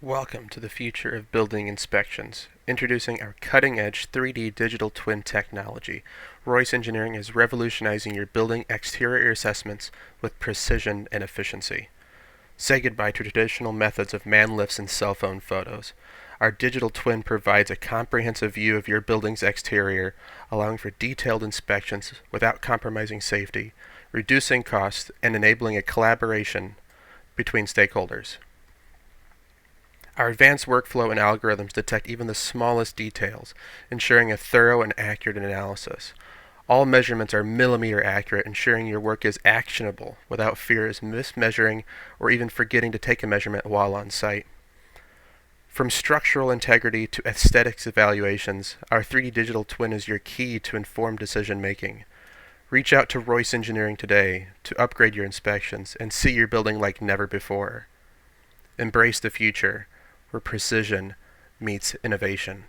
Welcome to the future of building inspections. Introducing our cutting-edge 3D digital twin technology. Royce Engineering is revolutionizing your building exterior assessments with precision and efficiency. Say goodbye to traditional methods of man lifts and cell phone photos. Our digital twin provides a comprehensive view of your building's exterior, allowing for detailed inspections without compromising safety, reducing costs, and enabling a collaboration between stakeholders. Our advanced workflow and algorithms detect even the smallest details, ensuring a thorough and accurate analysis. All measurements are millimeter accurate, ensuring your work is actionable without fear of mismeasuring or even forgetting to take a measurement while on site. From structural integrity to aesthetics evaluations, our 3D digital twin is your key to informed decision making. Reach out to Royce Engineering today to upgrade your inspections and see your building like never before. Embrace the future, where precision meets innovation.